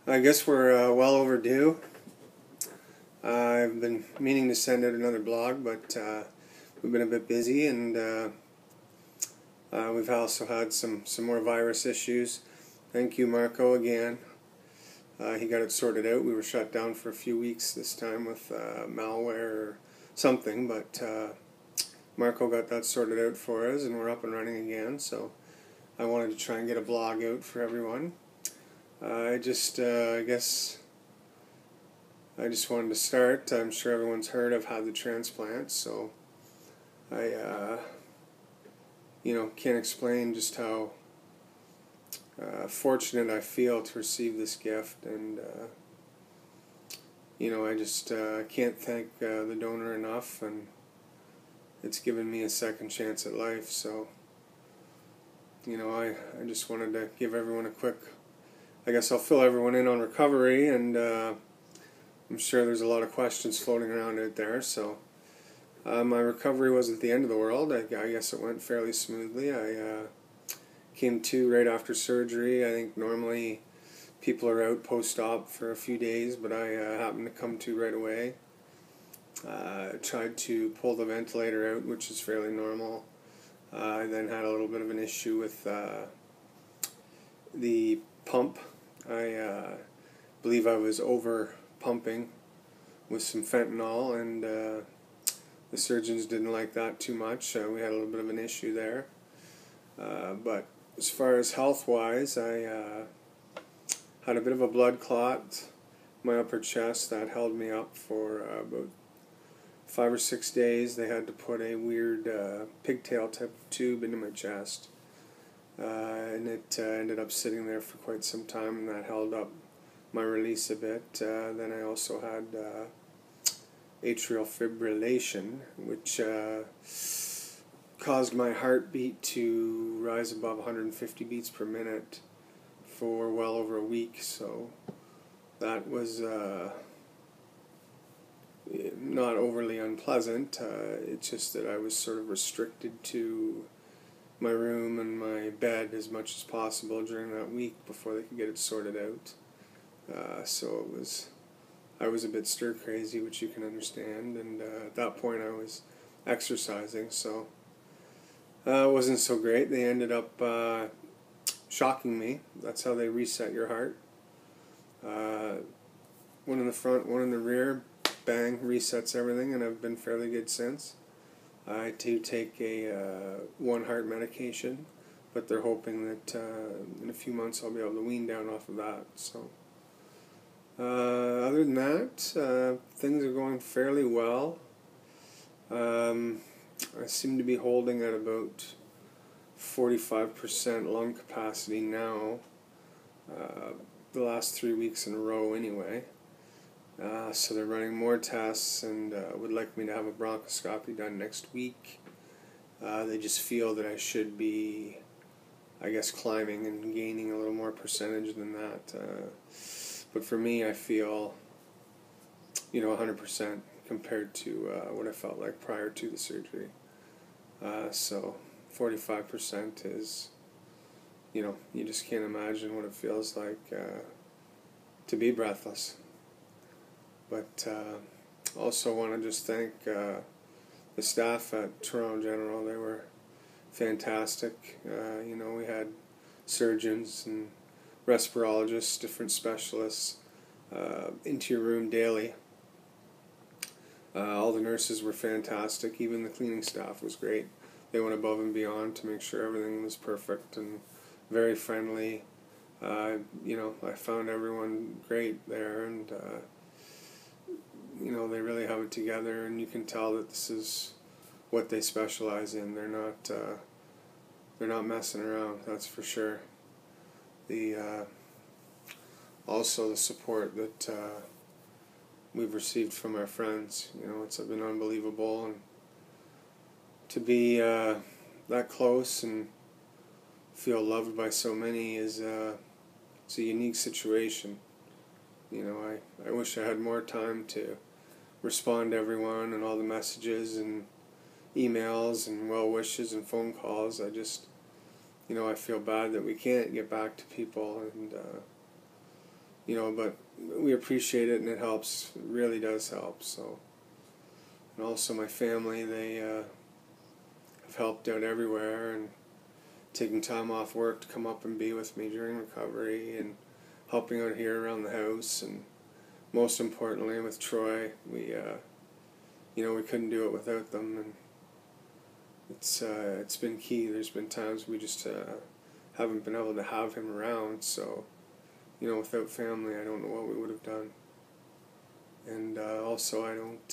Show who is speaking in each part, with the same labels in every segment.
Speaker 1: I guess we're well overdue. I've been meaning to send out another blog, but we've been a bit busy, and we've also had some more virus issues. Thank you, Marco, again. He got it sorted out. We were shut down for a few weeks this time with malware or something, but Marco got that sorted out for us, and we're up and running again. So I wanted to try and get a blog out for everyone. I guess I just wanted to start. I'm sure everyone's heard I've had the transplant, so I can't explain just how fortunate I feel to receive this gift, and I just can't thank the donor enough, and it's given me a second chance at life. So I just wanted to give everyone a quick, I guess I'll fill everyone in on recovery, and I'm sure there's a lot of questions floating around out there. So my recovery wasn't the end of the world. I guess it went fairly smoothly. I came to right after surgery. I think normally people are out post-op for a few days, but I happened to come to right away. Tried to pull the ventilator out, which is fairly normal. I then had a little bit of an issue with the pump. I believe I was over pumping with some fentanyl, and the surgeons didn't like that too much. We had a little bit of an issue there. But as far as health-wise, I had a bit of a blood clot in my upper chest that held me up for about 5 or 6 days. They had to put a weird pigtail type of tube into my chest. And it ended up sitting there for quite some time, and that held up my release a bit. Then I also had atrial fibrillation, which caused my heartbeat to rise above 150 beats per minute for well over a week. So that was not overly unpleasant. It's just that I was sort of restricted to my room and my bed as much as possible during that week before they could get it sorted out. So I was a bit stir crazy, which you can understand, and at that point I was exercising, so it wasn't so great. They ended up shocking me. That's how they reset your heart. One in the front, one in the rear, bang, resets everything, and I've been fairly good since. I do take a one heart medication, but they're hoping that in a few months I'll be able to wean down off of that. So other than that, things are going fairly well. I seem to be holding at about 45% lung capacity now, the last 3 weeks in a row anyway. So they're running more tests, and would like me to have a bronchoscopy done next week. They just feel that I should be, I guess, climbing and gaining a little more percentage than that. But for me, I feel 100% compared to what I felt like prior to the surgery. So 45% is, you just can't imagine what it feels like to be breathless. But also want to just thank the staff at Toronto General. They were fantastic. We had surgeons and respirologists, different specialists into your room daily. All the nurses were fantastic. Even the cleaning staff was great. They went above and beyond to make sure everything was perfect and very friendly. I found everyone great there, and they really have it together, and you can tell that this is what they specialize in. They're not messing around, that's for sure. Also the support that we've received from our friends, it's been unbelievable, and to be that close and feel loved by so many is it's a unique situation. I wish I had more time to respond to everyone and all the messages and emails and well wishes and phone calls. I just, I feel bad that we can't get back to people, and but we appreciate it, and it helps. It really does help. So, and also my family, they have helped out everywhere and taking time off work to come up and be with me during recovery and helping out here around the house. And most importantly, with Troy, we we couldn't do it without them, and it's been key. There's been times we just haven't been able to have him around, so without family, I don't know what we would have done. And also, I don't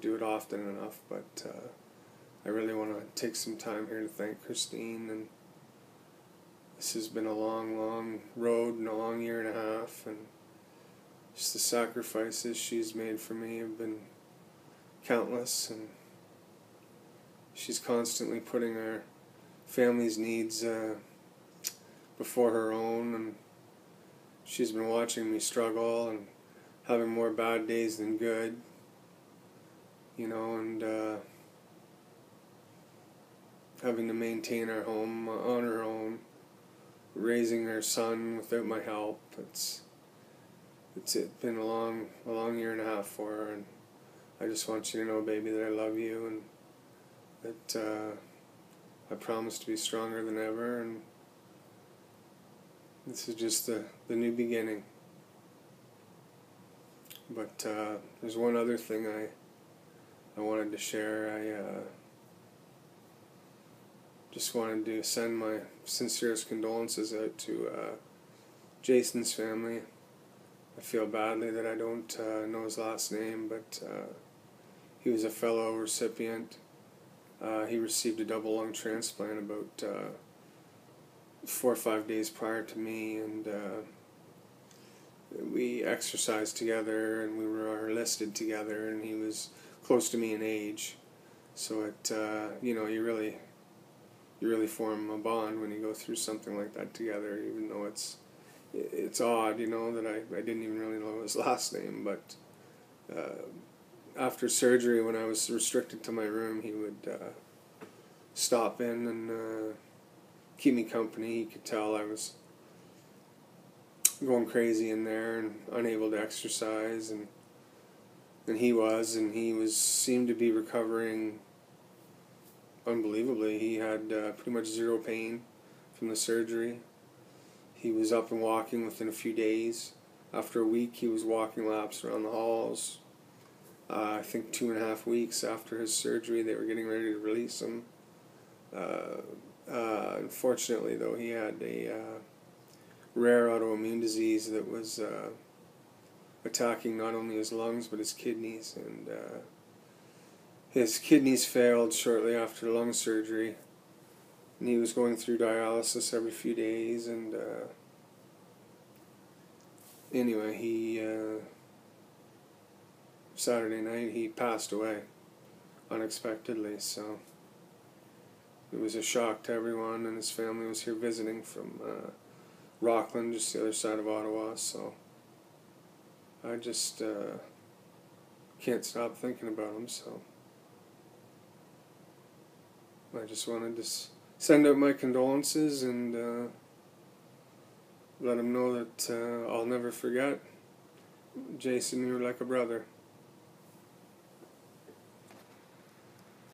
Speaker 1: do it often enough, but I really want to take some time here to thank Christine. And this has been a long, long road and a long year and a half, and just the sacrifices she's made for me have been countless, and she's constantly putting our family's needs before her own, and she's been watching me struggle and having more bad days than good, and having to maintain our home on her own, raising our son without my help. It's been a long year and a half for her, and I just want you to know, baby, that I love you, and that I promise to be stronger than ever, and this is just the new beginning. But there's one other thing I wanted to share. I just wanted to send my sincerest condolences out to Jason's family. I feel badly that I don't know his last name, but he was a fellow recipient. He received a double lung transplant about 4 or 5 days prior to me, and we exercised together, and we were listed together, and he was close to me in age. So it, you really form a bond when you go through something like that together, even though it's odd, that I didn't even really know his last name. But after surgery, when I was restricted to my room, he would stop in and keep me company. He could tell I was going crazy in there and unable to exercise, and he seemed to be recovering unbelievably. He had pretty much zero pain from the surgery. He was up and walking within a few days. After a week, he was walking laps around the halls. I think 2.5 weeks after his surgery, they were getting ready to release him. Unfortunately, though, he had a rare autoimmune disease that was attacking not only his lungs but his kidneys, and his kidneys failed shortly after lung surgery, and he was going through dialysis every few days. And anyway, Saturday night he passed away unexpectedly, so it was a shock to everyone, and his family was here visiting from Rockland, just the other side of Ottawa. So I just can't stop thinking about him. So I just wanted to send out my condolences and let him know that I'll never forget. Jason, you were like a brother.